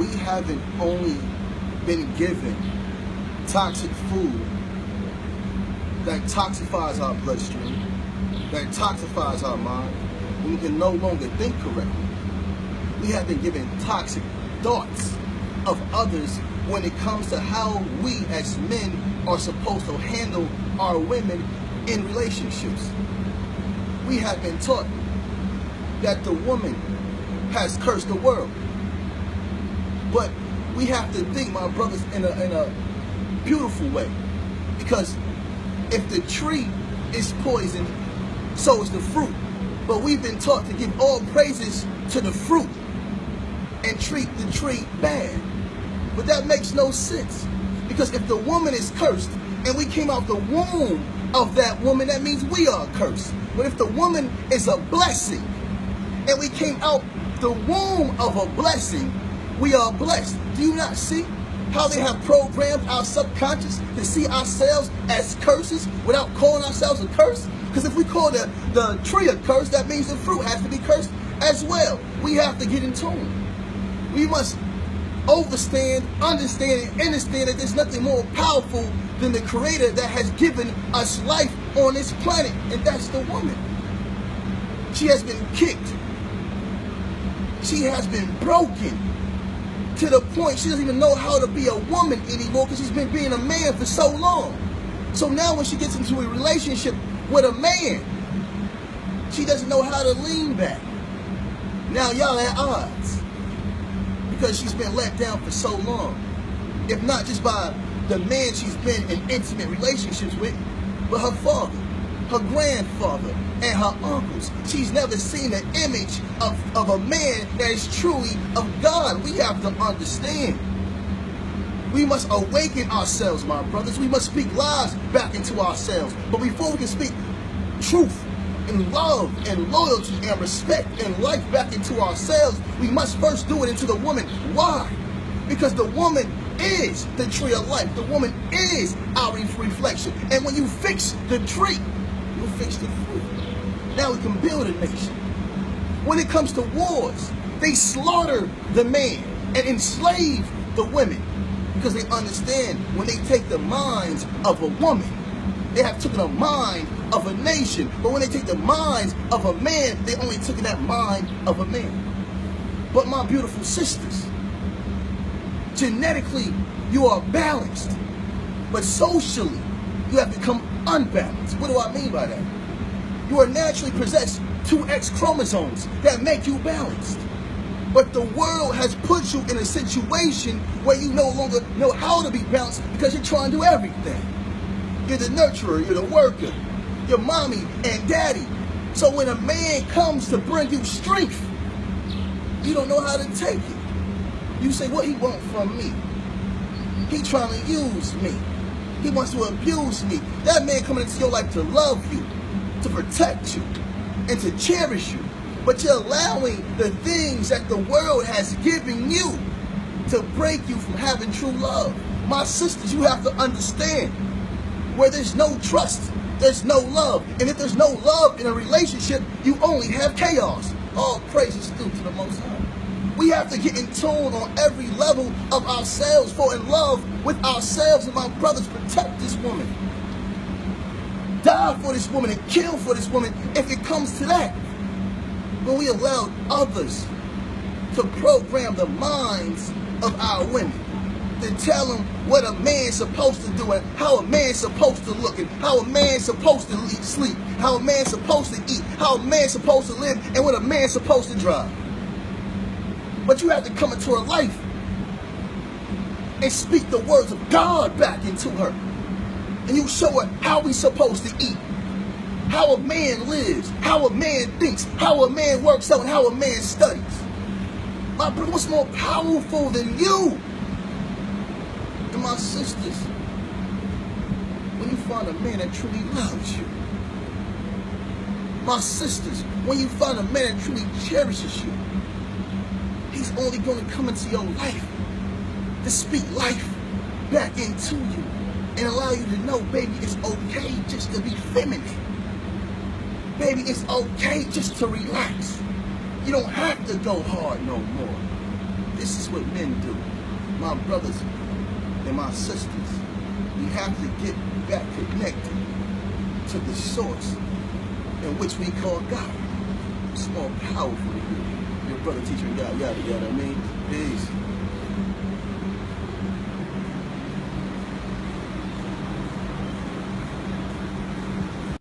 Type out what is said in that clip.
we haven't only been given toxic food that toxifies our bloodstream, that toxifies our mind, and we can no longer think correctly. We have been given toxic thoughts of others when it comes to how we as men are supposed to handle our women in relationships. We have been taught that the woman has cursed the world. But we have to think, my brothers, in a beautiful way. Because if the tree is poisoned, so is the fruit. But we've been taught to give all praises to the fruit and treat the tree bad. But that makes no sense. Because if the woman is cursed and we came out the womb of that woman, that means we are cursed. But if the woman is a blessing and we came out the womb of a blessing, we are blessed. Do you not see how they have programmed our subconscious to see ourselves as curses without calling ourselves a curse? Because if we call the tree a curse, that means the fruit has to be cursed as well. We have to get in tune. We must understand that there's nothing more powerful than the Creator that has given us life on this planet, and that's the woman. She has been kicked. She has been broken to the point she doesn't even know how to be a woman anymore because she's been being a man for so long. So now when she gets into a relationship with a man, she doesn't know how to lean back. Now y'all at odds because she's been let down for so long. If not just by the man she's been in intimate relationships with, but her father, her grandfather, and her uncles. She's never seen an image of a man that is truly of God. We have to understand. We must awaken ourselves, my brothers. We must speak lies back into ourselves. But before we can speak truth and love and loyalty and respect and life back into ourselves, we must first do it into the woman. Why? Because the woman is the tree of life. The woman is our reflection. And when you fix the tree, you'll fix the fruit. Now we can build a nation. When it comes to wars, they slaughter the man and enslave the women because they understand when they take the minds of a woman, they have taken a mind of a nation. But when they take the minds of a man, they only took that mind of a man. But my beautiful sisters, genetically you are balanced, but socially you have become unbalanced. What do I mean by that? You are naturally possessed 2 X chromosomes that make you balanced. But the world has put you in a situation where you no longer know how to be balanced because you're trying to do everything. You're the nurturer, you're the worker, you're mommy and daddy. So when a man comes to bring you strength, you don't know how to take it. You say, what he want from me? He trying to use me. He wants to abuse me. That man coming into your life to love you, to protect you, and to cherish you. But you're allowing the things that the world has given you to break you from having true love. My sisters, you have to understand, where there's no trust, there's no love. And if there's no love in a relationship, you only have chaos. All praises due to the Most High. We have to get in tune on every level of ourselves, fall in love with ourselves. And my brothers, protect this woman. Die for this woman and kill for this woman if it comes to that. When we allow others to program the minds of our women, to tell them what a man's supposed to do and how a man's supposed to look and how a man's supposed to sleep, how a man's supposed to eat, how a man's supposed to live, and what a man's supposed to drive. But you have to come into her life and speak the words of God back into her. And you show her how we're supposed to eat, how a man lives, how a man thinks, how a man works out, and how a man studies. My brother, what's more powerful than you? And my sisters, when you find a man that truly loves you. My sisters, when you find a man that truly cherishes you, he's only going to come into your life to speak life back into you and allow you to know, baby, it's okay just to be feminine. Baby, it's okay just to relax. You don't have to go hard no more. This is what men do. My brothers and my sisters, we have to get back connected to the source in which we call God. It's more powerful than you. Your brother, teacher, and God, yada, yada. I mean, peace.